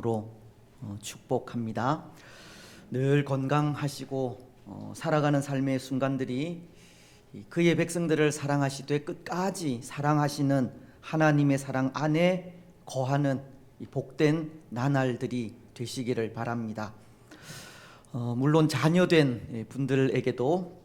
이름으로 축복합니다. 늘 건강하시고 살아가는 삶의 순간들이 그의 백성들을 사랑하시되 끝까지 사랑하시는 하나님의 사랑 안에 거하는 복된 나날들이 되시기를 바랍니다. 물론 자녀된 분들에게도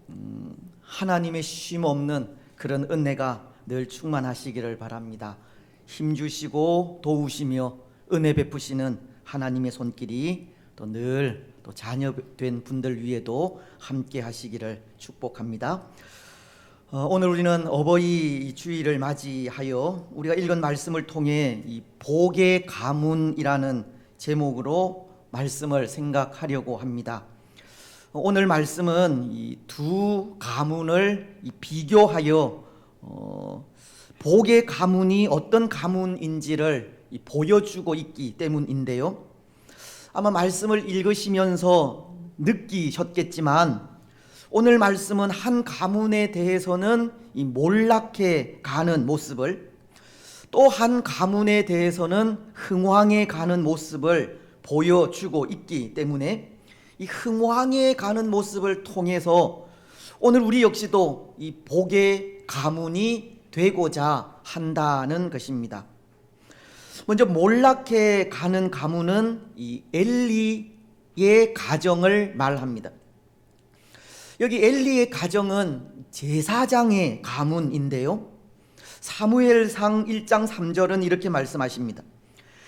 하나님의 쉼 없는 그런 은혜가 늘 충만하시기를 바랍니다. 힘주시고 도우시며 은혜 베푸시는 하나님의 손길이 늘 자녀된 분들 위에도 함께 하시기를 축복합니다. 오늘 우리는 어버이 주일을 맞이하여 우리가 읽은 말씀을 통해 이 복의 가문이라는 제목으로 말씀을 생각하려고 합니다. 오늘 말씀은 이 두 가문을 비교하여 복의 가문이 어떤 가문인지를 보여주고 있기 때문인데요. 아마 말씀을 읽으시면서 느끼셨겠지만 오늘 말씀은 한 가문에 대해서는 몰락해 가는 모습을, 또 한 가문에 대해서는 흥왕해 가는 모습을 보여주고 있기 때문에 이 흥왕해 가는 모습을 통해서 오늘 우리 역시도 이 복의 가문이 되고자 한다는 것입니다. 먼저 몰락해 가는 가문은 이 엘리의 가정을 말합니다. 여기 엘리의 가정은 제사장의 가문인데요, 사무엘상 1장 3절은 이렇게 말씀하십니다.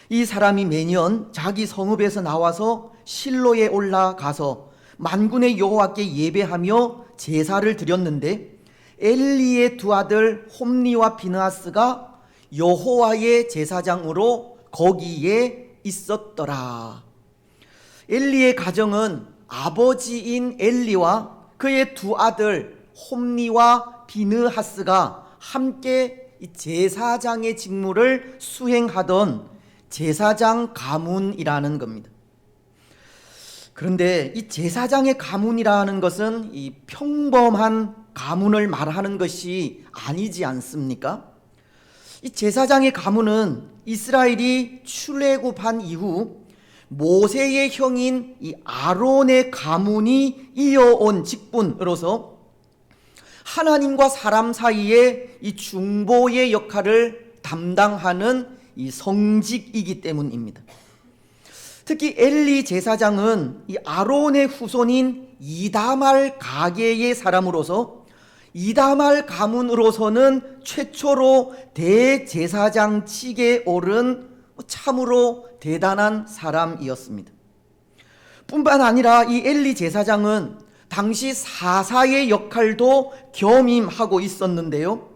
이 사람이 매년 자기 성읍에서 나와서 실로에 올라가서 만군의 여호와께 예배하며 제사를 드렸는데 엘리의 두 아들 홈니와 비느하스가 여호와의 제사장으로 거기에 있었더라. 엘리의 가정은 아버지인 엘리와 그의 두 아들 홈니와 비느하스가 함께 제사장의 직무를 수행하던 제사장 가문이라는 겁니다. 그런데 이 제사장의 가문이라는 것은 이 평범한 가문을 말하는 것이 아니지 않습니까? 이 제사장의 가문은 이스라엘이 출애굽한 이후 모세의 형인 이 아론의 가문이 이어온 직분으로서 하나님과 사람 사이에 이 중보의 역할을 담당하는 이 성직이기 때문입니다. 특히 엘리 제사장은 이 아론의 후손인 이다말 가게의 사람으로서 이다말 가문으로서는 최초로 대제사장 직에 오른 참으로 대단한 사람이었습니다. 뿐만 아니라 이 엘리 제사장은 당시 사사의 역할도 겸임하고 있었는데요,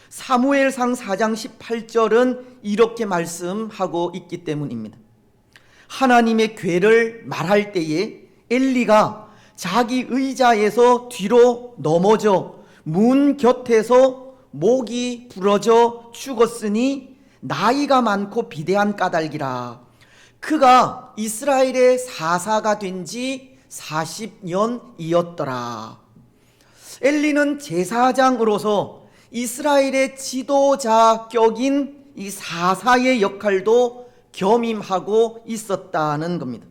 사무엘상 4장 18절은 이렇게 말씀하고 있기 때문입니다. 하나님의 궤를 말할 때에 엘리가 자기 의자에서 뒤로 넘어져 문 곁에서 목이 부러져 죽었으니 나이가 많고 비대한 까닭이라. 그가 이스라엘의 사사가 된 지 40년이었더라. 엘리는 제사장으로서 이스라엘의 지도자 격인 이 사사의 역할도 겸임하고 있었다는 겁니다.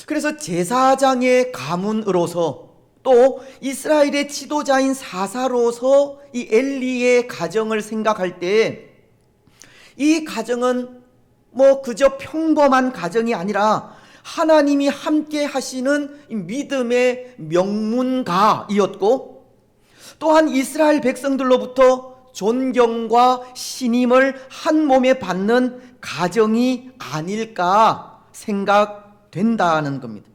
그래서 제사장의 가문으로서 또 이스라엘의 지도자인 사사로서 이 엘리의 가정을 생각할 때 이 가정은 그저 평범한 가정이 아니라 하나님이 함께 하시는 믿음의 명문가이었고, 또한 이스라엘 백성들로부터 존경과 신임을 한 몸에 받는 가정이 아닐까 생각된다는 겁니다.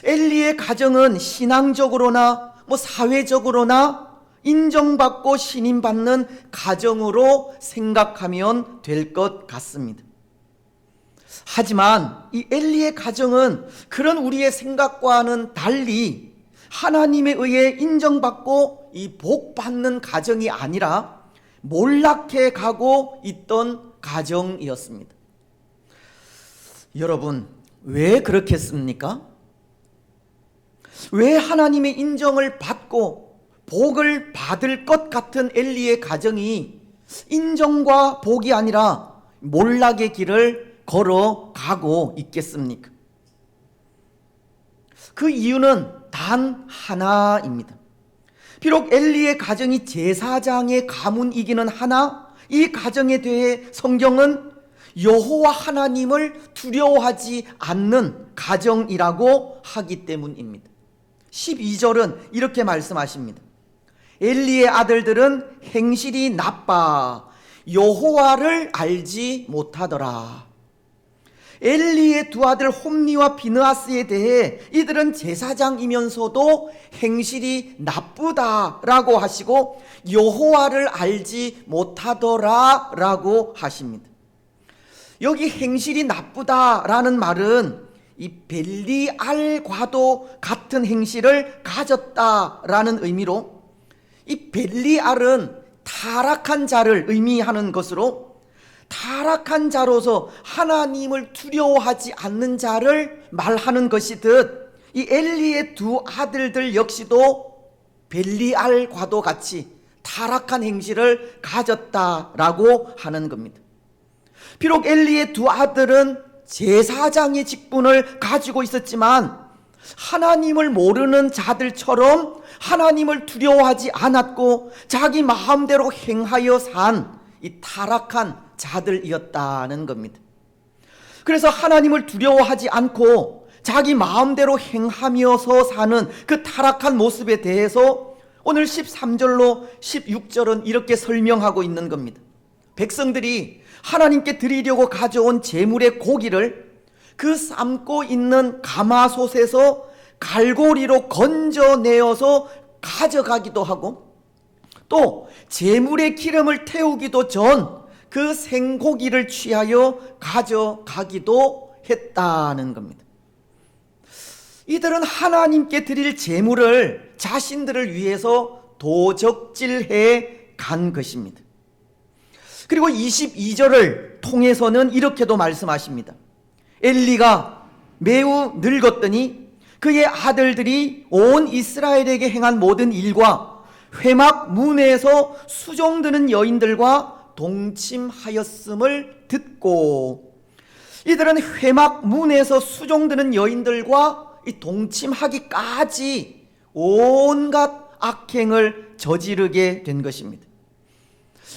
엘리의 가정은 신앙적으로나 사회적으로나 인정받고 신임받는 가정으로 생각하면 될 것 같습니다. 하지만 이 엘리의 가정은 그런 우리의 생각과는 달리 하나님에 의해 인정받고 이 복받는 가정이 아니라 몰락해 가고 있던 가정이었습니다. 여러분, 왜 그렇겠습니까? 왜 하나님의 인정을 받고 복을 받을 것 같은 엘리의 가정이 인정과 복이 아니라 몰락의 길을 걸어가고 있겠습니까? 그 이유는 단 하나입니다. 비록 엘리의 가정이 제사장의 가문이기는 하나 이 가정에 대해 성경은 여호와 하나님을 두려워하지 않는 가정이라고 하기 때문입니다. 12절은 이렇게 말씀하십니다. 엘리의 아들들은 행실이 나빠 여호와를 알지 못하더라. 엘리의 두 아들 홈니와 비느하스에 대해 이들은 제사장이면서도 행실이 나쁘다라고 하시고 여호와를 알지 못하더라라고 하십니다. 여기 행실이 나쁘다라는 말은 이 벨리알과도 같은 행실을 가졌다라는 의미로 이 벨리알은 타락한 자를 의미하는 것으로 타락한 자로서 하나님을 두려워하지 않는 자를 말하는 것이듯 이 엘리의 두 아들들 역시도 벨리알과도 같이 타락한 행실을 가졌다라고 하는 겁니다. 비록 엘리의 두 아들은 제사장의 직분을 가지고 있었지만 하나님을 모르는 자들처럼 하나님을 두려워하지 않았고 자기 마음대로 행하여 산 이 타락한 자들이었다는 겁니다. 그래서 하나님을 두려워하지 않고 자기 마음대로 행하면서 사는 그 타락한 모습에 대해서 오늘 13절로 16절은 이렇게 설명하고 있는 겁니다. 백성들이 하나님께 드리려고 가져온 제물의 고기를 그 삶고 있는 가마솥에서 갈고리로 건져내어서 가져가기도 하고 또 제물의 기름을 태우기도 전 그 생고기를 취하여 가져가기도 했다는 겁니다. 이들은 하나님께 드릴 제물을 자신들을 위해서 도적질해 간 것입니다. 그리고 22절을 통해서는 이렇게도 말씀하십니다. 엘리가 매우 늙었더니 그의 아들들이 온 이스라엘에게 행한 모든 일과 회막 문에서 수종드는 여인들과 동침하였음을 듣고 이들은 회막 문에서 수종드는 여인들과 이 동침하기까지 온갖 악행을 저지르게 된 것입니다.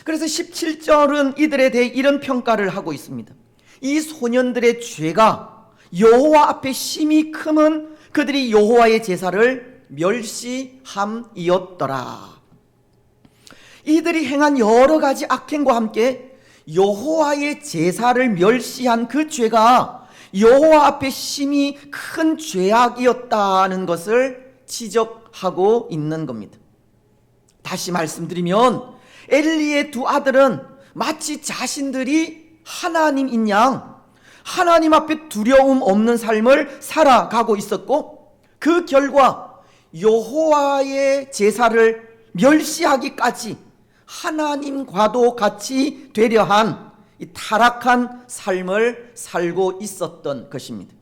그래서 17절은 이들에 대해 이런 평가를 하고 있습니다. 이 소년들의 죄가 여호와 앞에 심히 크면 그들이 여호와의 제사를 멸시함이었더라. 이들이 행한 여러 가지 악행과 함께 여호와의 제사를 멸시한 그 죄가 여호와 앞에 심히 큰 죄악이었다는 것을 지적하고 있는 겁니다. 다시 말씀드리면 엘리의 두 아들은 마치 자신들이 하나님인 양 하나님 앞에 두려움 없는 삶을 살아가고 있었고 그 결과 여호와의 제사를 멸시하기까지 하나님과도 같이 되려 한 이 타락한 삶을 살고 있었던 것입니다.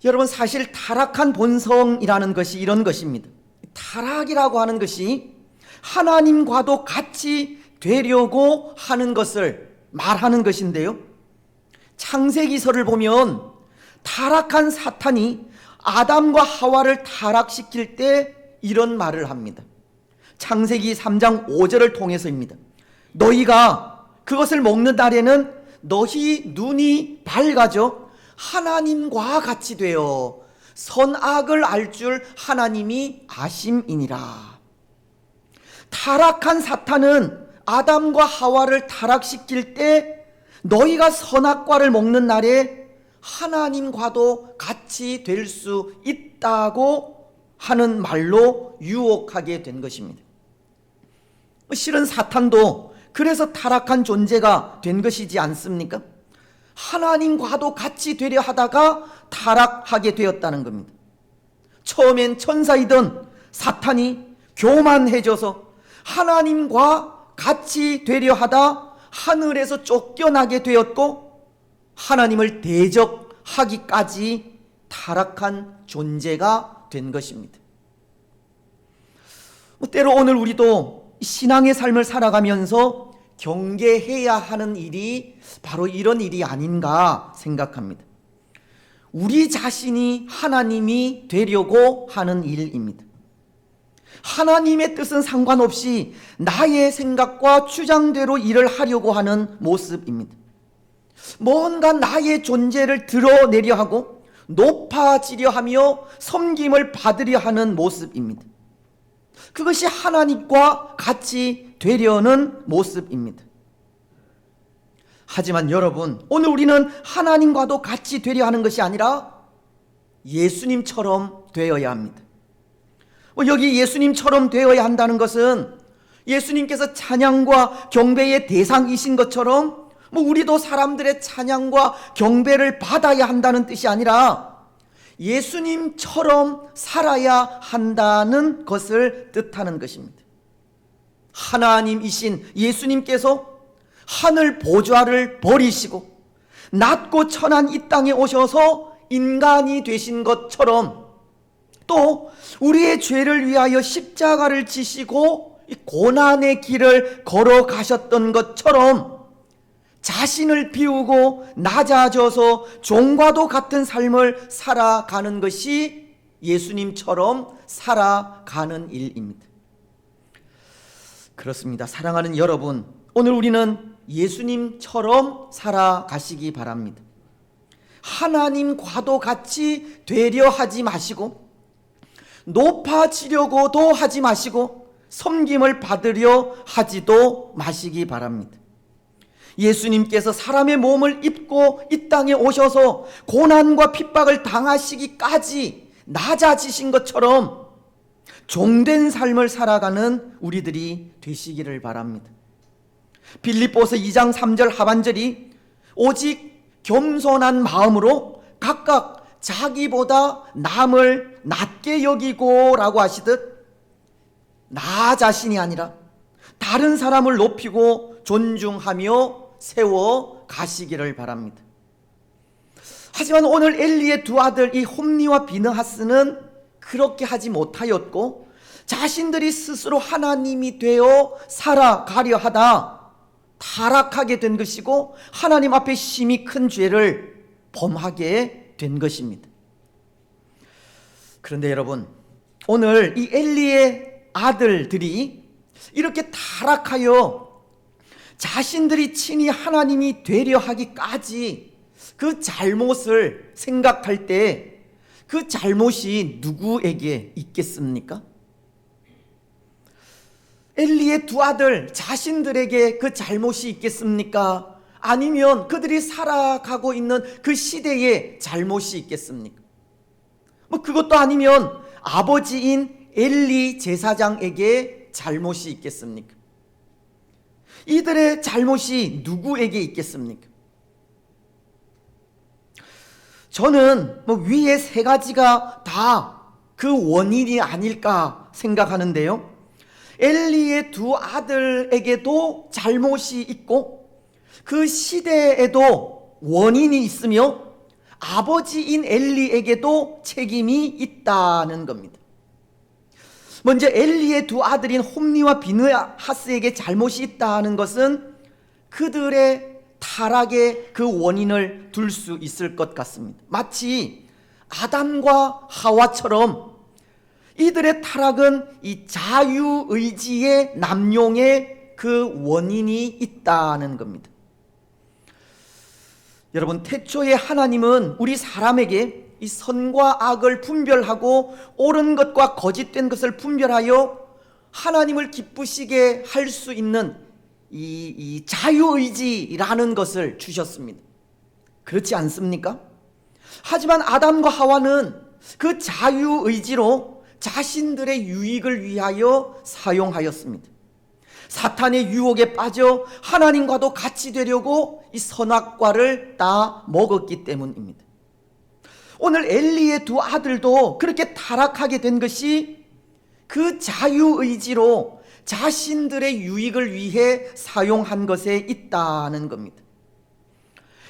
여러분, 사실 타락한 본성이라는 것이 이런 것입니다. 타락이라고 하는 것이 하나님과도 같이 되려고 하는 것을 말하는 것인데요, 창세기서를 보면 타락한 사탄이 아담과 하와를 타락시킬 때 이런 말을 합니다. 창세기 3장 5절을 통해서입니다. 너희가 그것을 먹는 날에는 너희 눈이 밝아져 하나님과 같이 되어 선악을 알 줄 하나님이 아심이니라. 타락한 사탄은 아담과 하와를 타락시킬 때 너희가 선악과를 먹는 날에 하나님과도 같이 될 수 있다고 하는 말로 유혹하게 된 것입니다. 실은 사탄도 그래서 타락한 존재가 된 것이지 않습니까? 하나님과도 같이 되려 하다가 타락하게 되었다는 겁니다. 처음엔 천사이던 사탄이 교만해져서 하나님과 같이 되려 하다 하늘에서 쫓겨나게 되었고 하나님을 대적하기까지 타락한 존재가 된 것입니다. 때로 오늘 우리도 신앙의 삶을 살아가면서 경계해야 하는 일이 바로 이런 일이 아닌가 생각합니다. 우리 자신이 하나님이 되려고 하는 일입니다. 하나님의 뜻은 상관없이 나의 생각과 주장대로 일을 하려고 하는 모습입니다. 뭔가 나의 존재를 드러내려 하고 높아지려 하며 섬김을 받으려 하는 모습입니다. 그것이 하나님과 같이 되려는 모습입니다. 하지만 여러분, 오늘 우리는 하나님과도 같이 되려 하는 것이 아니라 예수님처럼 되어야 합니다. 여기 예수님처럼 되어야 한다는 것은 예수님께서 찬양과 경배의 대상이신 것처럼 우리도 사람들의 찬양과 경배를 받아야 한다는 뜻이 아니라 예수님처럼 살아야 한다는 것을 뜻하는 것입니다. 하나님이신 예수님께서 하늘 보좌를 버리시고 낮고 천한 이 땅에 오셔서 인간이 되신 것처럼, 또 우리의 죄를 위하여 십자가를 지시고 고난의 길을 걸어가셨던 것처럼 자신을 비우고 낮아져서 종과도 같은 삶을 살아가는 것이 예수님처럼 살아가는 일입니다. 그렇습니다. 사랑하는 여러분, 오늘 우리는 예수님처럼 살아가시기 바랍니다. 하나님과도 같이 되려 하지 마시고 높아지려고도 하지 마시고 섬김을 받으려 하지도 마시기 바랍니다. 예수님께서 사람의 몸을 입고 이 땅에 오셔서 고난과 핍박을 당하시기까지 낮아지신 것처럼 종된 삶을 살아가는 우리들이 되시기를 바랍니다. 빌립보서 2장 3절 하반절이 오직 겸손한 마음으로 각각 자기보다 남을 낮게 여기고 라고 하시듯 나 자신이 아니라 다른 사람을 높이고 존중하며 세워 가시기를 바랍니다. 하지만 오늘 엘리의 두 아들 이 홈니와 비느하스는 그렇게 하지 못하였고 자신들이 스스로 하나님이 되어 살아가려 하다 타락하게 된 것이고 하나님 앞에 심히 큰 죄를 범하게 된 것입니다. 그런데 여러분, 오늘 이 엘리의 아들들이 이렇게 타락하여 자신들이 친히 하나님이 되려 하기까지 그 잘못을 생각할 때 그 잘못이 누구에게 있겠습니까? 엘리의 두 아들 자신들에게 그 잘못이 있겠습니까? 아니면 그들이 살아가고 있는 그 시대에 잘못이 있겠습니까? 그것도 아니면 아버지인 엘리 제사장에게 잘못이 있겠습니까? 이들의 잘못이 누구에게 있겠습니까? 저는 위에 세 가지가 다 그 원인이 아닐까 생각하는데요. 엘리의 두 아들에게도 잘못이 있고 그 시대에도 원인이 있으며 아버지인 엘리에게도 책임이 있다는 겁니다. 먼저 엘리의 두 아들인 홈니와 비느하스에게 잘못이 있다는 것은 그들의 타락의 그 원인을 둘 수 있을 것 같습니다. 마치 아담과 하와처럼 이들의 타락은 이 자유의지의 남용의 그 원인이 있다는 겁니다. 여러분, 태초에 하나님은 우리 사람에게 이 선과 악을 분별하고 옳은 것과 거짓된 것을 분별하여 하나님을 기쁘시게 할 수 있는 이 자유의지라는 것을 주셨습니다. 그렇지 않습니까? 하지만 아담과 하와는 그 자유의지로 자신들의 유익을 위하여 사용하였습니다. 사탄의 유혹에 빠져 하나님과도 같이 되려고 이 선악과를 따 먹었기 때문입니다. 오늘 엘리의 두 아들도 그렇게 타락하게 된 것이 그 자유의지로 자신들의 유익을 위해 사용한 것에 있다는 겁니다.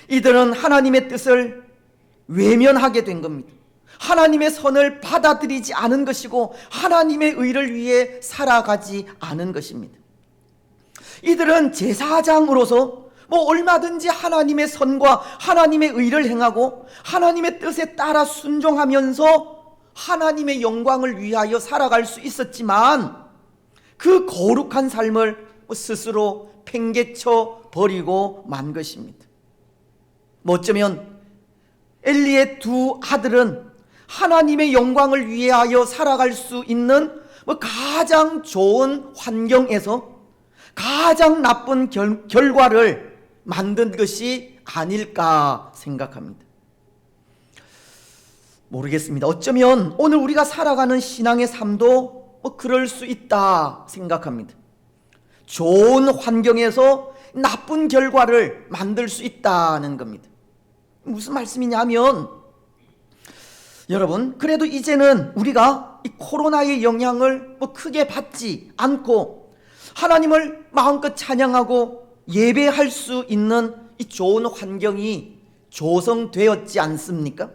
이들은 하나님의 뜻을 외면하게 된 겁니다. 하나님의 선을 받아들이지 않은 것이고 하나님의 의를 위해 살아가지 않은 것입니다. 이들은 제사장으로서 얼마든지 하나님의 선과 하나님의 의를 행하고 하나님의 뜻에 따라 순종하면서 하나님의 영광을 위하여 살아갈 수 있었지만 그 거룩한 삶을 스스로 팽개쳐 버리고 만 것입니다. 어쩌면 엘리의 두 아들은 하나님의 영광을 위하여 살아갈 수 있는 가장 좋은 환경에서 가장 나쁜 결과를 만든 것이 아닐까 생각합니다. 모르겠습니다. 어쩌면 오늘 우리가 살아가는 신앙의 삶도 그럴 수 있다 생각합니다. 좋은 환경에서 나쁜 결과를 만들 수 있다는 겁니다. 무슨 말씀이냐면, 여러분, 그래도 이제는 우리가 이 코로나의 영향을 크게 받지 않고 하나님을 마음껏 찬양하고 예배할 수 있는 이 좋은 환경이 조성되었지 않습니까?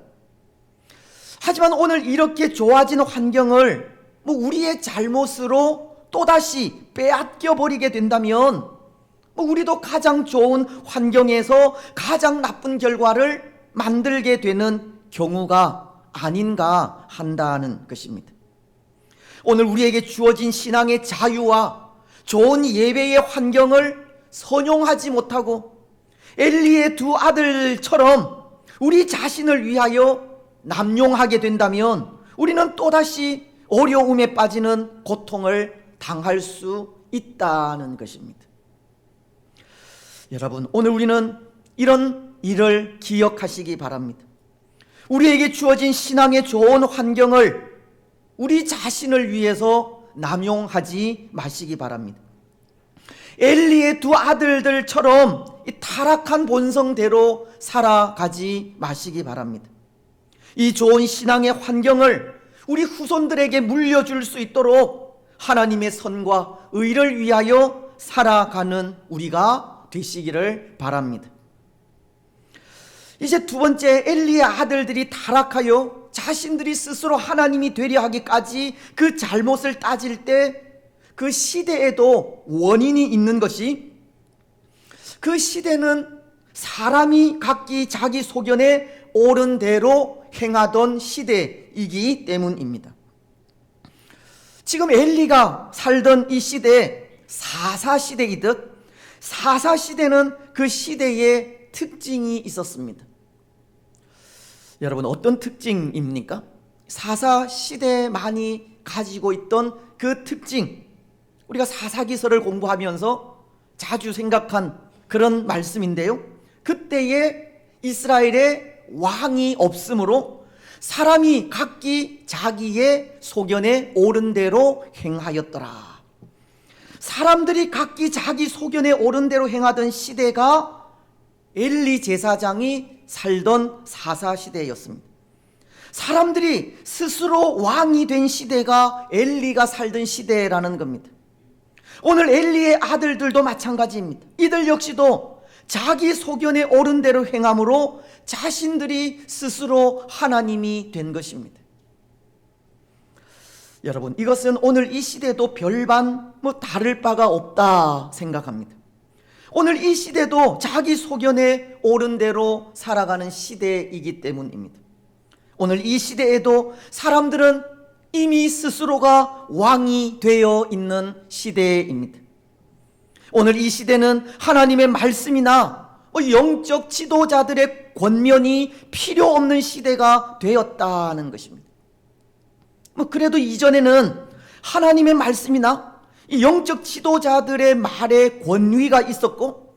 하지만 오늘 이렇게 좋아진 환경을 우리의 잘못으로 또다시 빼앗겨 버리게 된다면 우리도 가장 좋은 환경에서 가장 나쁜 결과를 만들게 되는 경우가 아닌가 한다는 것입니다. 오늘 우리에게 주어진 신앙의 자유와 좋은 예배의 환경을 선용하지 못하고 엘리의 두 아들처럼 우리 자신을 위하여 남용하게 된다면 우리는 또다시 어려움에 빠지는 고통을 당할 수 있다는 것입니다. 여러분, 오늘 우리는 이런 일을 기억하시기 바랍니다. 우리에게 주어진 신앙의 좋은 환경을 우리 자신을 위해서 남용하지 마시기 바랍니다. 엘리의 두 아들들처럼 이 타락한 본성대로 살아가지 마시기 바랍니다. 이 좋은 신앙의 환경을 우리 후손들에게 물려줄 수 있도록 하나님의 선과 의를 위하여 살아가는 우리가 되시기를 바랍니다. 이제 두 번째, 엘리의 아들들이 타락하여 자신들이 스스로 하나님이 되려 하기까지 그 잘못을 따질 때 그 시대에도 원인이 있는 것이, 그 시대는 사람이 각기 자기 소견에 옳은 대로 행하던 시대이기 때문입니다. 지금 엘리가 살던 이 시대, 사사시대이듯 사사시대는 그 시대의 특징이 있었습니다. 여러분, 어떤 특징입니까? 사사시대만이 가지고 있던 그 특징, 우리가 사사기서를 공부하면서 자주 생각한 그런 말씀인데요, 그때에 이스라엘에 왕이 없으므로 사람이 각기 자기의 소견에 옳은 대로 행하였더라. 사람들이 각기 자기 소견에 옳은 대로 행하던 시대가 엘리 제사장이 살던 사사시대였습니다. 사람들이 스스로 왕이 된 시대가 엘리가 살던 시대라는 겁니다. 오늘 엘리의 아들들도 마찬가지입니다. 이들 역시도 자기 소견에 옳은 대로 행함으로 자신들이 스스로 하나님이 된 것입니다. 여러분, 이것은 오늘 이 시대도 별반 다를 바가 없다 생각합니다. 오늘 이 시대도 자기 소견에 옳은 대로 살아가는 시대이기 때문입니다. 오늘 이 시대에도 사람들은 이미 스스로가 왕이 되어 있는 시대입니다. 오늘 이 시대는 하나님의 말씀이나 영적 지도자들의 권면이 필요 없는 시대가 되었다는 것입니다. 그래도 이전에는 하나님의 말씀이나 영적 지도자들의 말에 권위가 있었고,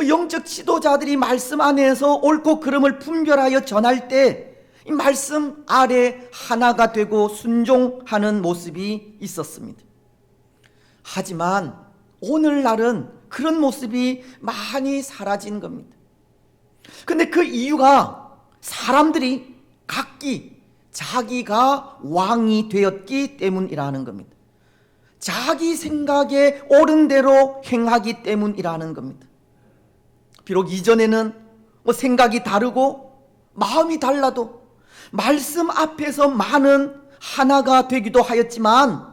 영적 지도자들이 말씀 안에서 옳고 그름을 분별하여 전할 때 이 말씀 아래 하나가 되고 순종하는 모습이 있었습니다. 하지만 오늘날은 그런 모습이 많이 사라진 겁니다. 근데 그 이유가 사람들이 각기 자기가 왕이 되었기 때문이라는 겁니다. 자기 생각에 옳은 대로 행하기 때문이라는 겁니다. 비록 이전에는 생각이 다르고 마음이 달라도 말씀 앞에서 많은 하나가 되기도 하였지만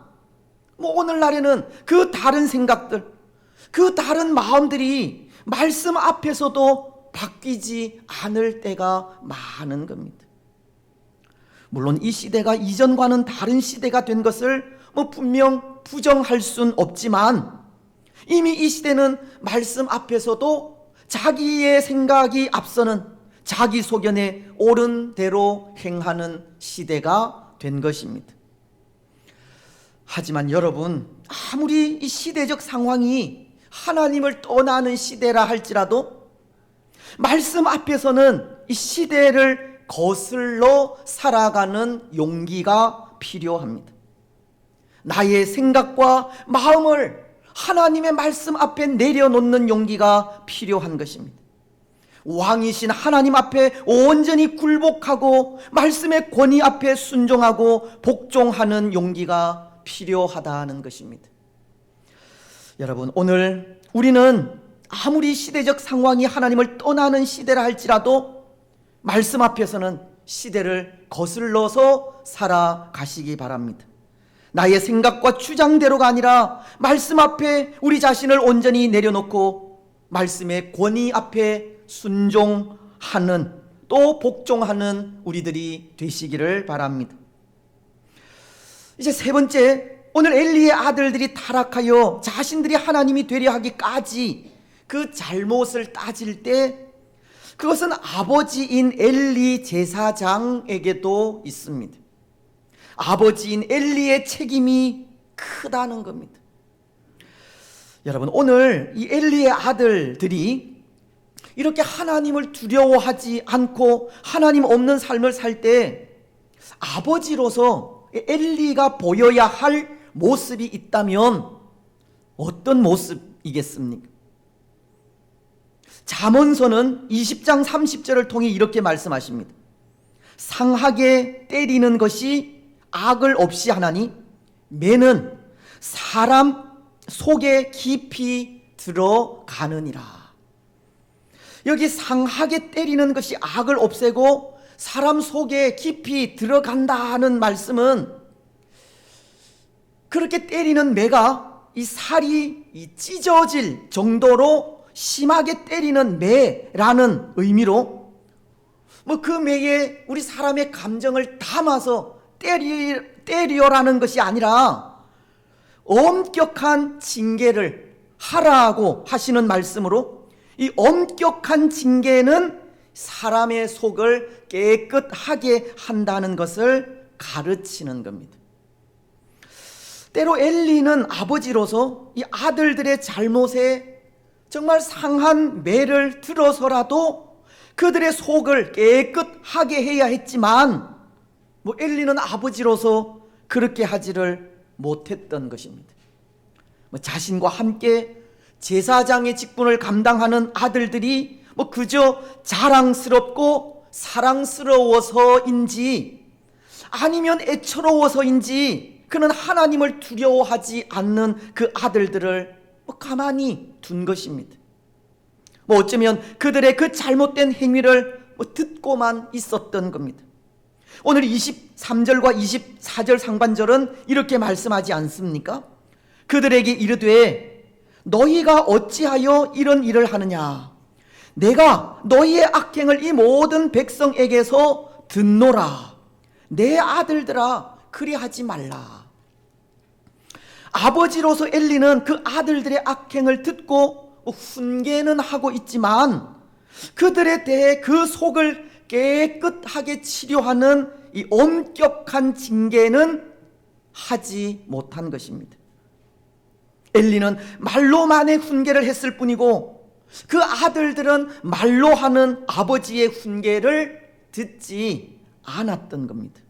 오늘날에는 그 다른 생각들, 그 다른 마음들이 말씀 앞에서도 바뀌지 않을 때가 많은 겁니다. 물론 이 시대가 이전과는 다른 시대가 된 것을 분명 부정할 순 없지만, 이미 이 시대는 말씀 앞에서도 자기의 생각이 앞서는, 자기 소견에 옳은 대로 행하는 시대가 된 것입니다. 하지만 여러분, 아무리 이 시대적 상황이 하나님을 떠나는 시대라 할지라도 말씀 앞에서는 이 시대를 거슬러 살아가는 용기가 필요합니다. 나의 생각과 마음을 하나님의 말씀 앞에 내려놓는 용기가 필요한 것입니다. 왕이신 하나님 앞에 온전히 굴복하고 말씀의 권위 앞에 순종하고 복종하는 용기가 필요하다는 것입니다. 여러분, 오늘 우리는 아무리 시대적 상황이 하나님을 떠나는 시대라 할지라도 말씀 앞에서는 시대를 거슬러서 살아가시기 바랍니다. 나의 생각과 주장대로가 아니라 말씀 앞에 우리 자신을 온전히 내려놓고 말씀의 권위 앞에 순종하는, 또 복종하는 우리들이 되시기를 바랍니다. 이제 세 번째, 오늘 엘리의 아들들이 타락하여 자신들이 하나님이 되려 하기까지 그 잘못을 따질 때 그것은 아버지인 엘리 제사장에게도 있습니다. 아버지인 엘리의 책임이 크다는 겁니다. 여러분, 오늘 이 엘리의 아들들이 이렇게 하나님을 두려워하지 않고 하나님 없는 삶을 살 때 아버지로서 엘리가 보여야 할 모습이 있다면 어떤 모습이겠습니까? 잠언서는 20장 30절을 통해 이렇게 말씀하십니다. 상하게 때리는 것이 악을 없이 하나니 매는 사람 속에 깊이 들어가느니라. 여기 상하게 때리는 것이 악을 없애고 사람 속에 깊이 들어간다는 말씀은, 그렇게 때리는 매가 이 살이 찢어질 정도로 심하게 때리는 매라는 의미로, 그 매에 우리 사람의 감정을 담아서 때려라는 것이 아니라 엄격한 징계를 하라고 하시는 말씀으로, 이 엄격한 징계는 사람의 속을 깨끗하게 한다는 것을 가르치는 겁니다. 때로 엘리는 아버지로서 이 아들들의 잘못에 정말 상한 매를 들어서라도 그들의 속을 깨끗하게 해야 했지만, 엘리는 아버지로서 그렇게 하지를 못했던 것입니다. 자신과 함께 제사장의 직분을 감당하는 아들들이 그저 자랑스럽고 사랑스러워서인지 아니면 애처로워서인지 그는 하나님을 두려워하지 않는 그 아들들을 가만히 둔 것입니다. 어쩌면 그들의 그 잘못된 행위를 듣고만 있었던 겁니다. 오늘 23절과 24절 상반절은 이렇게 말씀하지 않습니까? 그들에게 이르되 너희가 어찌하여 이런 일을 하느냐? 내가 너희의 악행을 이 모든 백성에게서 듣노라. 내 아들들아, 그리하지 말라. 아버지로서 엘리는 그 아들들의 악행을 듣고 훈계는 하고 있지만 그들에 대해 그 속을 깨끗하게 치료하는 이 엄격한 징계는 하지 못한 것입니다. 엘리는 말로만의 훈계를 했을 뿐이고 그 아들들은 말로 하는 아버지의 훈계를 듣지 않았던 겁니다.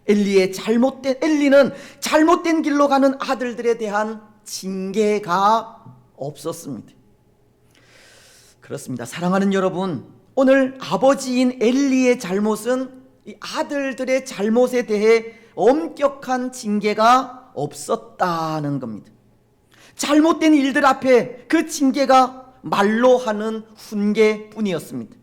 엘리는 잘못된 길로 가는 아들들에 대한 징계가 없었습니다. 그렇습니다. 사랑하는 여러분, 오늘 아버지인 엘리의 잘못은 이 아들들의 잘못에 대해 엄격한 징계가 없었다는 겁니다. 잘못된 일들 앞에 그 징계가 말로 하는 훈계뿐이었습니다.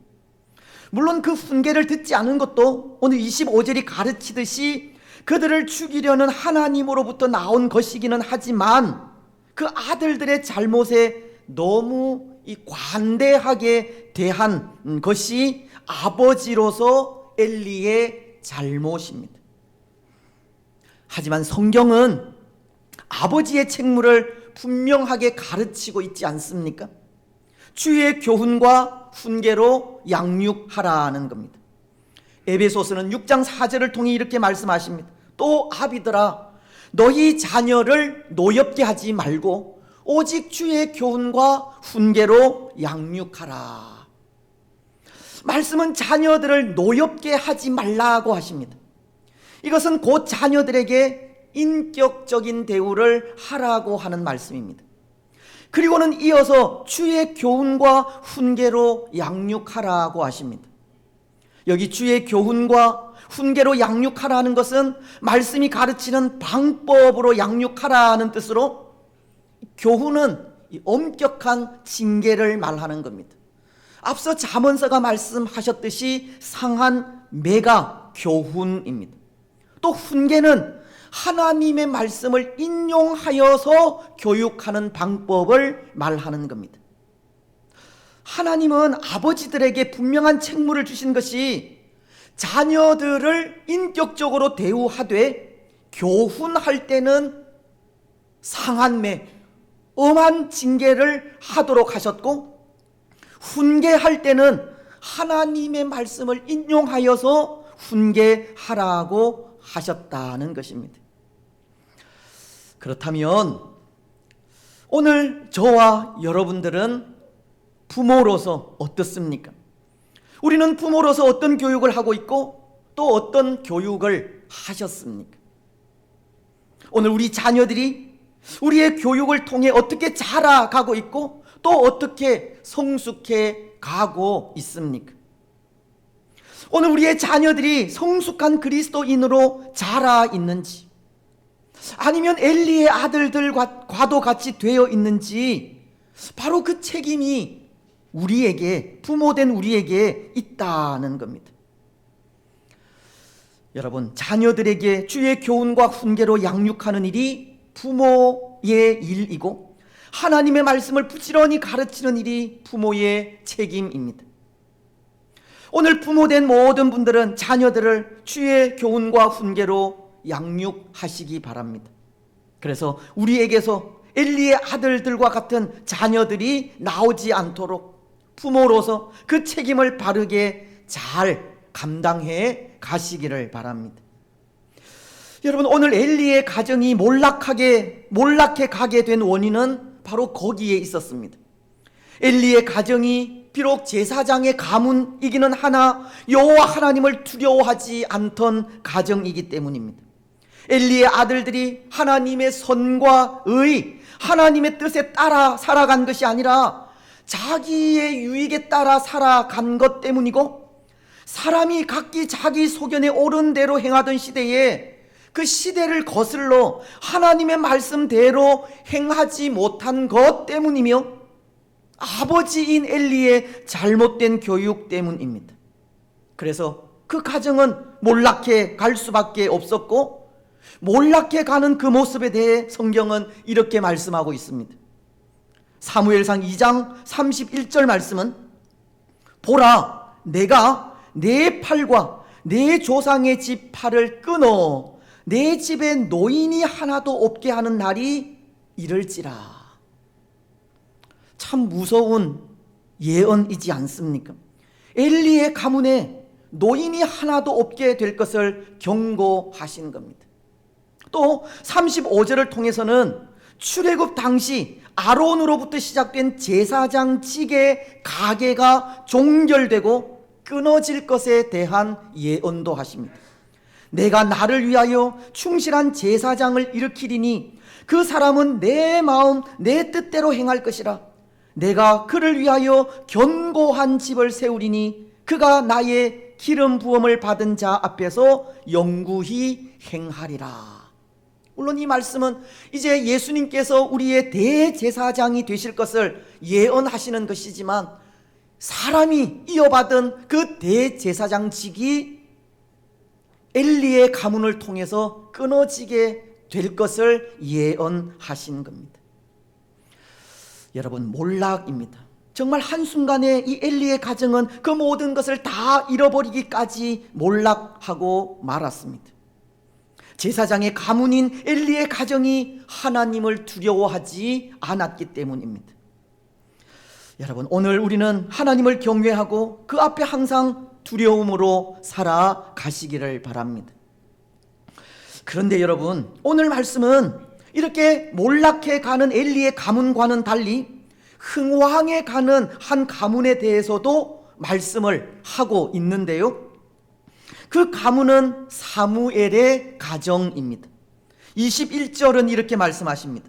물론 그 훈계를 듣지 않은 것도 오늘 25절이 가르치듯이 그들을 죽이려는 하나님으로부터 나온 것이기는 하지만 그 아들들의 잘못에 너무 관대하게 대한 것이 아버지로서 엘리의 잘못입니다. 하지만 성경은 아버지의 책무를 분명하게 가르치고 있지 않습니까? 주의 교훈과 훈계로 양육하라는 겁니다. 에베소서는 6장 4절을 통해 이렇게 말씀하십니다. 또 아비들아, 너희 자녀를 노엽게 하지 말고 오직 주의 교훈과 훈계로 양육하라. 말씀은 자녀들을 노엽게 하지 말라고 하십니다. 이것은 곧 자녀들에게 인격적인 대우를 하라고 하는 말씀입니다. 그리고는 이어서 주의 교훈과 훈계로 양육하라고 하십니다. 여기 주의 교훈과 훈계로 양육하라는 것은 말씀이 가르치는 방법으로 양육하라는 뜻으로, 교훈은 엄격한 징계를 말하는 겁니다. 앞서 잠언서가 말씀하셨듯이 상한 매가 교훈입니다. 또 훈계는 하나님의 말씀을 인용하여서 교육하는 방법을 말하는 겁니다. 하나님은 아버지들에게 분명한 책무를 주신 것이 자녀들을 인격적으로 대우하되 교훈할 때는 상한 매, 엄한 징계를 하도록 하셨고, 훈계할 때는 하나님의 말씀을 인용하여서 훈계하라고 하셨다는 것입니다. 그렇다면 오늘 저와 여러분들은 부모로서 어떻습니까? 우리는 부모로서 어떤 교육을 하고 있고 또 어떤 교육을 하셨습니까? 오늘 우리 자녀들이 우리의 교육을 통해 어떻게 자라가고 있고 또 어떻게 성숙해 가고 있습니까? 오늘 우리의 자녀들이 성숙한 그리스도인으로 자라 있는지, 아니면 엘리의 아들들과도 같이 되어 있는지, 바로 그 책임이 우리에게, 부모된 우리에게 있다는 겁니다. 여러분, 자녀들에게 주의 교훈과 훈계로 양육하는 일이 부모의 일이고, 하나님의 말씀을 부지런히 가르치는 일이 부모의 책임입니다. 오늘 부모된 모든 분들은 자녀들을 주의 교훈과 훈계로 양육하시기 바랍니다. 그래서 우리에게서 엘리의 아들들과 같은 자녀들이 나오지 않도록 부모로서 그 책임을 바르게 잘 감당해 가시기를 바랍니다. 여러분, 오늘 엘리의 가정이 몰락해 가게 된 원인은 바로 거기에 있었습니다. 엘리의 가정이 비록 제사장의 가문이기는 하나 여호와 하나님을 두려워하지 않던 가정이기 때문입니다. 엘리의 아들들이 하나님의 선과 의, 하나님의 뜻에 따라 살아간 것이 아니라 자기의 유익에 따라 살아간 것 때문이고, 사람이 각기 자기 소견에 옳은 대로 행하던 시대에 그 시대를 거슬러 하나님의 말씀대로 행하지 못한 것 때문이며, 아버지인 엘리의 잘못된 교육 때문입니다. 그래서 그 가정은 몰락해 갈 수밖에 없었고, 몰락해 가는 그 모습에 대해 성경은 이렇게 말씀하고 있습니다. 사무엘상 2장 31절 말씀은, 보라, 내가 내 팔과 내 조상의 집 팔을 끊어 내 집에 노인이 하나도 없게 하는 날이 이를지라. 참 무서운 예언이지 않습니까? 엘리의 가문에 노인이 하나도 없게 될 것을 경고하신 겁니다. 또 35절을 통해서는 출애굽 당시 아론으로부터 시작된 제사장직의 가계가 종결되고 끊어질 것에 대한 예언도 하십니다. 내가 나를 위하여 충실한 제사장을 일으키리니 그 사람은 내 마음 내 뜻대로 행할 것이라. 내가 그를 위하여 견고한 집을 세우리니 그가 나의 기름 부음을 받은 자 앞에서 영구히 행하리라. 물론 이 말씀은 이제 예수님께서 우리의 대제사장이 되실 것을 예언하시는 것이지만, 사람이 이어받은 그 대제사장직이 엘리의 가문을 통해서 끊어지게 될 것을 예언하신 겁니다. 여러분, 몰락입니다. 정말 한순간에 이 엘리의 가정은 그 모든 것을 다 잃어버리기까지 몰락하고 말았습니다. 제사장의 가문인 엘리의 가정이 하나님을 두려워하지 않았기 때문입니다. 여러분, 오늘 우리는 하나님을 경외하고 그 앞에 항상 두려움으로 살아가시기를 바랍니다. 그런데 여러분, 오늘 말씀은 이렇게 몰락해 가는 엘리의 가문과는 달리 흥왕해 가는 한 가문에 대해서도 말씀을 하고 있는데요, 그 가문은 사무엘의 가정입니다. 21절은 이렇게 말씀하십니다.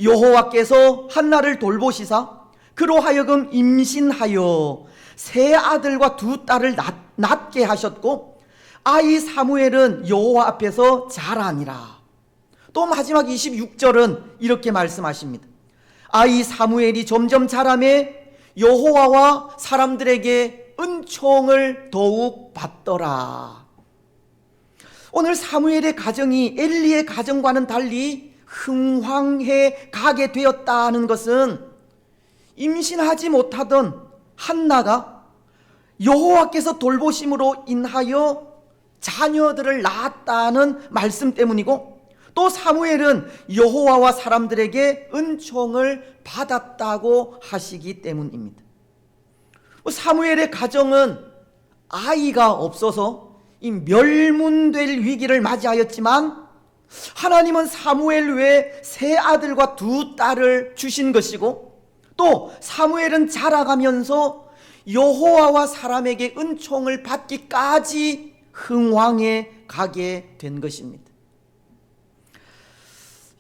여호와께서 한나를 돌보시사 그로 하여금 임신하여 세 아들과 두 딸을 낳게 하셨고 아이 사무엘은 여호와 앞에서 자라니라. 또 마지막 26절은 이렇게 말씀하십니다. 아이 사무엘이 점점 자라매 여호와와 사람들에게 은총을 더욱 받더라. 오늘 사무엘의 가정이 엘리의 가정과는 달리 흥황해 가게 되었다는 것은 임신하지 못하던 한나가 여호와께서 돌보심으로 인하여 자녀들을 낳았다는 말씀 때문이고, 또 사무엘은 여호와와 사람들에게 은총을 받았다고 하시기 때문입니다. 사무엘의 가정은 아이가 없어서 이 멸문될 위기를 맞이하였지만 하나님은 사무엘 외에 세 아들과 두 딸을 주신 것이고, 또 사무엘은 자라가면서 여호와와 사람에게 은총을 받기까지 흥왕해 가게 된 것입니다.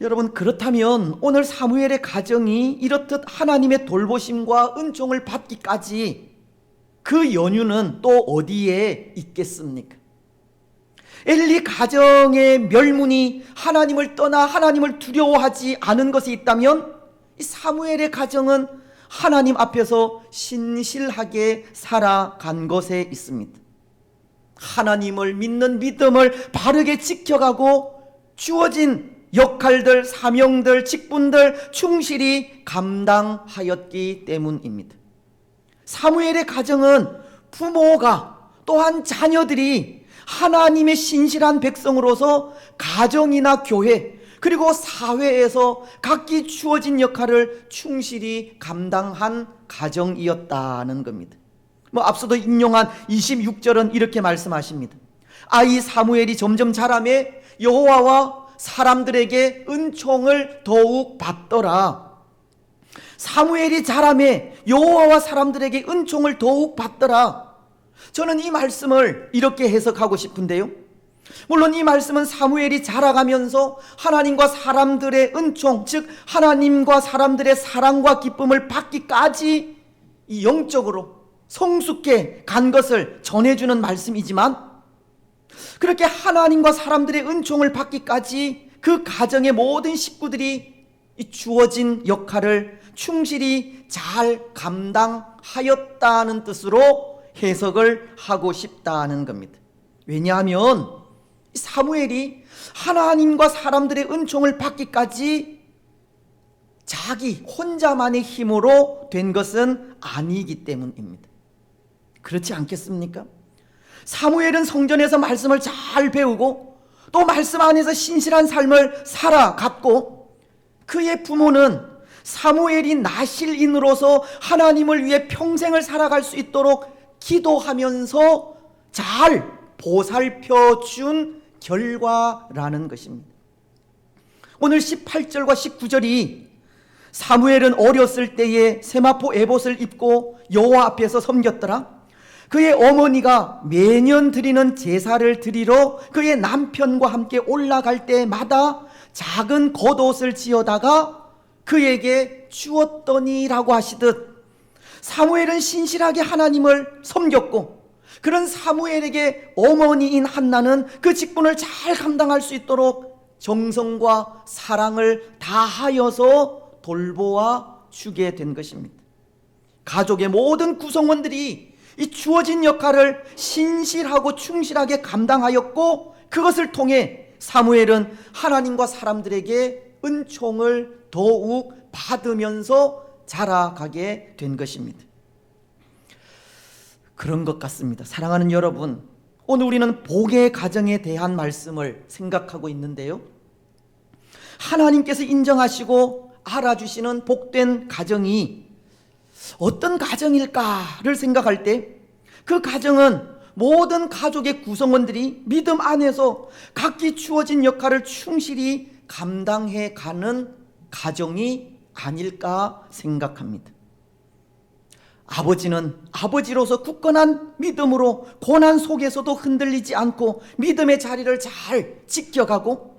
여러분, 그렇다면 오늘 사무엘의 가정이 이렇듯 하나님의 돌보심과 은총을 받기까지 그 연유는 또 어디에 있겠습니까? 엘리 가정의 멸문이 하나님을 떠나 하나님을 두려워하지 않은 것이 있다면 이 사무엘의 가정은 하나님 앞에서 신실하게 살아간 것에 있습니다. 하나님을 믿는 믿음을 바르게 지켜가고 주어진 역할들, 사명들, 직분들 충실히 감당하였기 때문입니다. 사무엘의 가정은 부모가 또한 자녀들이 하나님의 신실한 백성으로서 가정이나 교회 그리고 사회에서 각기 주어진 역할을 충실히 감당한 가정이었다는 겁니다. 앞서도 인용한 26절은 이렇게 말씀하십니다. 아이 사무엘이 점점 자라매 여호와와 사람들에게 은총을 더욱 받더라. 사무엘이 자라매 여호와와 사람들에게 은총을 더욱 받더라. 저는 이 말씀을 이렇게 해석하고 싶은데요, 물론 이 말씀은 사무엘이 자라가면서 하나님과 사람들의 은총, 즉 하나님과 사람들의 사랑과 기쁨을 받기까지 이 영적으로 성숙해 간 것을 전해주는 말씀이지만, 그렇게 하나님과 사람들의 은총을 받기까지 그 가정의 모든 식구들이 이 주어진 역할을 충실히 잘 감당하였다는 뜻으로 해석을 하고 싶다는 겁니다. 왜냐하면 사무엘이 하나님과 사람들의 은총을 받기까지 자기 혼자만의 힘으로 된 것은 아니기 때문입니다. 그렇지 않겠습니까? 사무엘은 성전에서 말씀을 잘 배우고 또 말씀 안에서 신실한 삶을 살아갔고, 그의 부모는 사무엘이 나실인으로서 하나님을 위해 평생을 살아갈 수 있도록 기도하면서 잘 보살펴 준 결과라는 것입니다. 오늘 18절과 19절이 사무엘은 어렸을 때에 세마포 에봇을 입고 여호와 앞에서 섬겼더라. 그의 어머니가 매년 드리는 제사를 드리러 그의 남편과 함께 올라갈 때마다 작은 겉옷을 지어다가 그에게 주었더니라고 하시듯, 사무엘은 신실하게 하나님을 섬겼고, 그런 사무엘에게 어머니인 한나는 그 직분을 잘 감당할 수 있도록 정성과 사랑을 다하여서 돌보아 주게 된 것입니다. 가족의 모든 구성원들이 이 주어진 역할을 신실하고 충실하게 감당하였고, 그것을 통해 사무엘은 하나님과 사람들에게 은총을 더욱 받으면서 자라가게 된 것입니다. 그런 것 같습니다. 사랑하는 여러분, 오늘 우리는 복의 가정에 대한 말씀을 생각하고 있는데요, 하나님께서 인정하시고 알아주시는 복된 가정이 어떤 가정일까를 생각할 때, 그 가정은 모든 가족의 구성원들이 믿음 안에서 각기 주어진 역할을 충실히 감당해 가는 가정이 아닐까 생각합니다. 아버지는 아버지로서 굳건한 믿음으로 고난 속에서도 흔들리지 않고 믿음의 자리를 잘 지켜가고,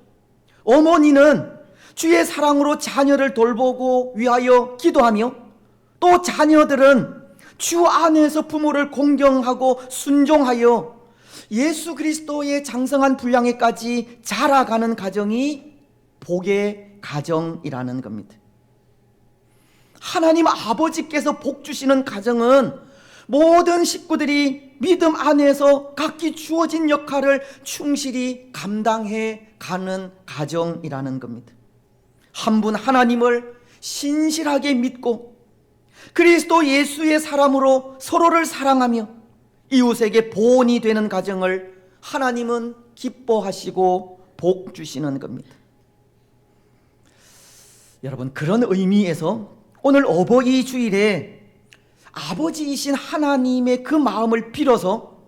어머니는 주의 사랑으로 자녀를 돌보고 위하여 기도하며, 또 자녀들은 주 안에서 부모를 공경하고 순종하여 예수 그리스도의 장성한 분량에까지 자라가는 가정이 복의 가정이라는 겁니다. 하나님 아버지께서 복 주시는 가정은 모든 식구들이 믿음 안에서 각기 주어진 역할을 충실히 감당해 가는 가정이라는 겁니다. 한 분 하나님을 신실하게 믿고 그리스도 예수의 사람으로 서로를 사랑하며 이웃에게 보온이 되는 가정을 하나님은 기뻐하시고 복 주시는 겁니다. 여러분, 그런 의미에서 오늘 어버이 주일에 아버지이신 하나님의 그 마음을 빌어서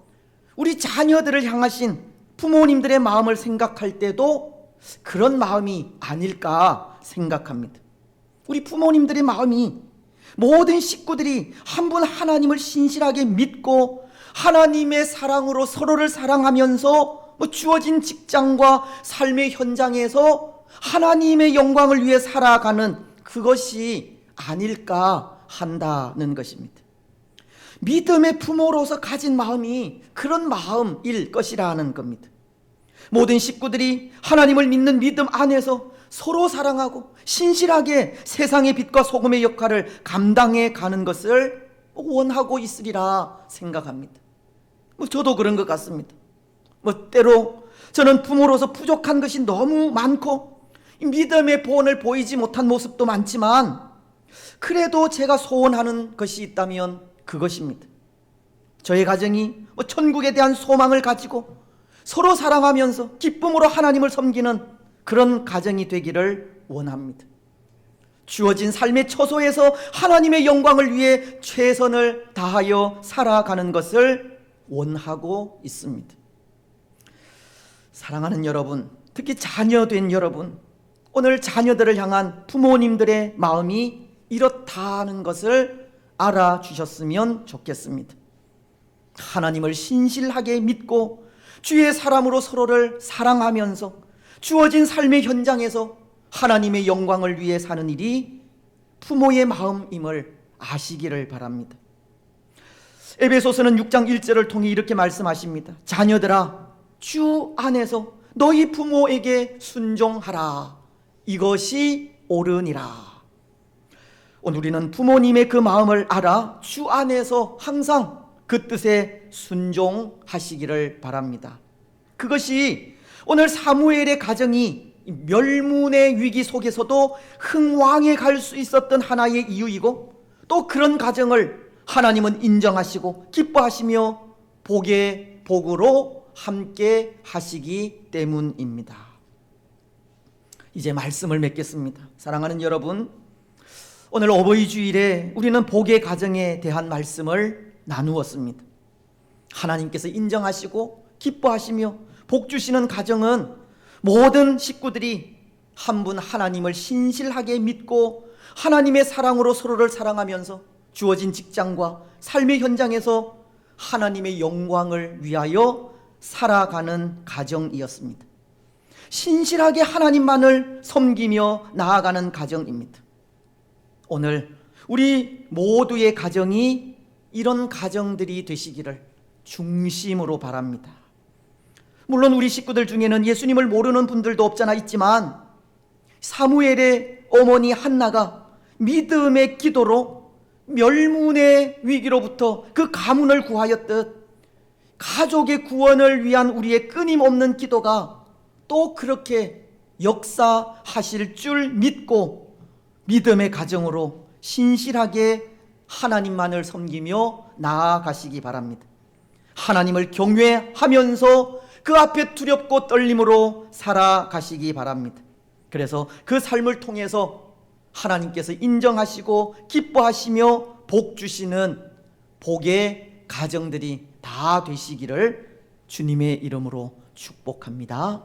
우리 자녀들을 향하신 부모님들의 마음을 생각할 때도 그런 마음이 아닐까 생각합니다. 우리 부모님들의 마음이 모든 식구들이 한 분 하나님을 신실하게 믿고 하나님의 사랑으로 서로를 사랑하면서 주어진 직장과 삶의 현장에서 하나님의 영광을 위해 살아가는 그것이 아닐까 한다는 것입니다. 믿음의 부모로서 가진 마음이 그런 마음일 것이라는 겁니다. 모든 식구들이 하나님을 믿는 믿음 안에서 서로 사랑하고 신실하게 세상의 빛과 소금의 역할을 감당해 가는 것을 원하고 있으리라 생각합니다. 저도 그런 것 같습니다. 때로 저는 부모로서 부족한 것이 너무 많고 믿음의 본을 보이지 못한 모습도 많지만, 그래도 제가 소원하는 것이 있다면 그것입니다. 저의 가정이 천국에 대한 소망을 가지고 서로 사랑하면서 기쁨으로 하나님을 섬기는 그런 가정이 되기를 원합니다. 주어진 삶의 처소에서 하나님의 영광을 위해 최선을 다하여 살아가는 것을 원하고 있습니다. 사랑하는 여러분, 특히 자녀된 여러분, 오늘 자녀들을 향한 부모님들의 마음이 이렇다는 것을 알아주셨으면 좋겠습니다. 하나님을 신실하게 믿고 주의 사람으로 서로를 사랑하면서 주어진 삶의 현장에서 하나님의 영광을 위해 사는 일이 부모의 마음임을 아시기를 바랍니다. 에베소서는 6장 1절을 통해 이렇게 말씀하십니다. 자녀들아, 주 안에서 너희 부모에게 순종하라. 이것이 옳으니라. 오늘 우리는 부모님의 그 마음을 알아 주 안에서 항상 그 뜻에 순종하시기를 바랍니다. 그것이 오늘 사무엘의 가정이 멸문의 위기 속에서도 흥왕에 갈 수 있었던 하나의 이유이고, 또 그런 가정을 하나님은 인정하시고 기뻐하시며 복의 복으로 함께 하시기 때문입니다. 이제 말씀을 맺겠습니다. 사랑하는 여러분, 오늘 어버이 주일에 우리는 복의 가정에 대한 말씀을 나누었습니다. 하나님께서 인정하시고 기뻐하시며 복 주시는 가정은 모든 식구들이 한 분 하나님을 신실하게 믿고 하나님의 사랑으로 서로를 사랑하면서 주어진 직장과 삶의 현장에서 하나님의 영광을 위하여 살아가는 가정이었습니다. 신실하게 하나님만을 섬기며 나아가는 가정입니다. 오늘 우리 모두의 가정이 이런 가정들이 되시기를 중심으로 바랍니다. 물론 우리 식구들 중에는 예수님을 모르는 분들도 없잖아 있지만, 사무엘의 어머니 한나가 믿음의 기도로 멸문의 위기로부터 그 가문을 구하였듯 가족의 구원을 위한 우리의 끊임없는 기도가 또 그렇게 역사하실 줄 믿고 믿음의 가정으로 신실하게 하나님만을 섬기며 나아가시기 바랍니다. 하나님을 경외하면서 그 앞에 두렵고 떨림으로 살아가시기 바랍니다. 그래서 그 삶을 통해서 하나님께서 인정하시고 기뻐하시며 복 주시는 복의 가정들이 다 되시기를 주님의 이름으로 축복합니다.